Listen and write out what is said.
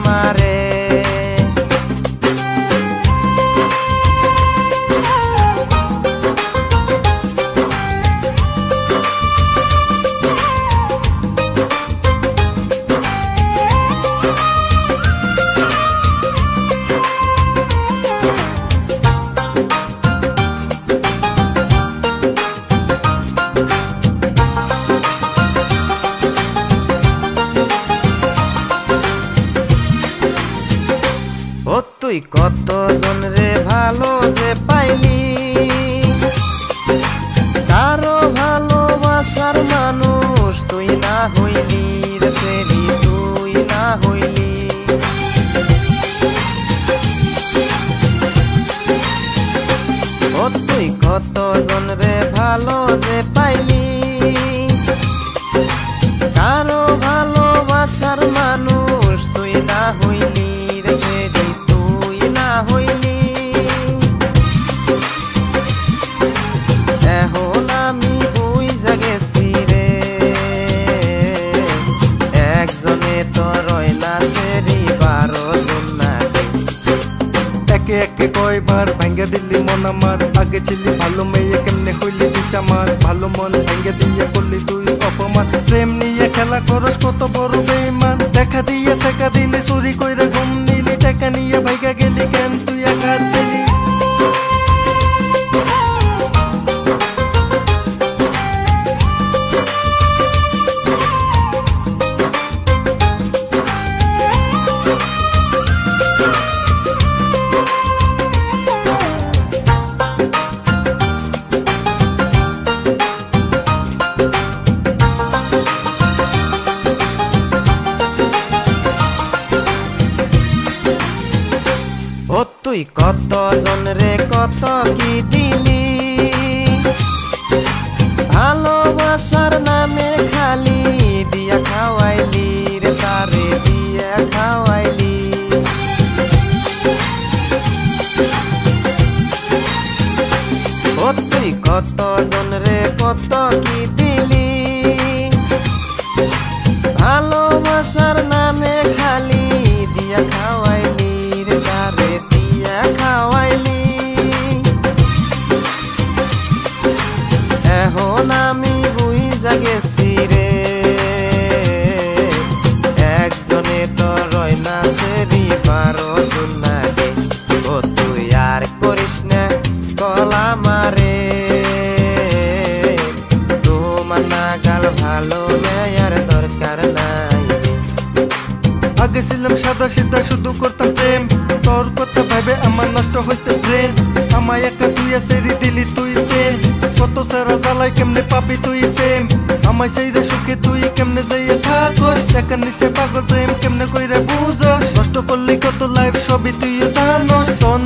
আমারে। ও তুই কতজন রে ভালো যে পাইলি, কারো ভালোবাসার মানুষ তুই না হইলি রে সেরি, তুই না হইলি। ও তুই কতজন রে ভালো যে পাইলি, কারো ভালোবাসার মানুষ তুই না হইলি রে সেরি, তুই না হইলি। এখন আমি বুইঝা গেছি রে, একজনে তো রয় না সেরি, 12 জন নাকি। একে একে কয়বার ভাঙ্গা দিলি মন আমার, আগে ছিলি ভালো মেয়ে কেমনে হইলি বিচামার, ভালো মন ভাঙ্গা দিয়ে করলি তুই অপমান, প্রেম নিয়ে খেলা করস কত বড় বেইমান, দেখা দিয়ে শেখা দিলি চুরি কইরা ঘুম নিলি, টাকা নিয়ে ভাইগা গেলি কেন তুই আঘাত দিলি। ও তুই কতজন রে কত কি দিলি, ভালোবাসার নামে খালি দিয়া খাওয়াইলি রে, তারে দিয়া খাওয়াইলি। ও তুই কতজন রে কত কি দিলি, ভালোবাসার নামে খালি দিয়া খাওয়াইলি রে, তারে দিয়া খাওয়াইলি। এখন আমি বুইঝা গেছি রে, একজনে তো রয় না সেরি, 12 জন নাকি। ও তুই আর করিস না কলা মারে, তোমার নাগাল ভালো মেয়ার দরকার নাই। আগে ছিলাম সাদা সিধা শুধু করতাম প্রেম, তোর কথা ভাবে আমার নষ্ট হয়েছে ব্রেন, আমায় একা তুই সেরি দিলি তুই প্রেম, কত সারা জ্বালাই কেমনে পাবি তুই প্রেম, আমায় সেইরা সুখে তুই কেমনে যাইয়া থাকস, টাকা নিচে পাগল প্রেম কেমনে কইরা বুঝস, নষ্ট করলি কত লাইফ সবই তুই জানস, তোর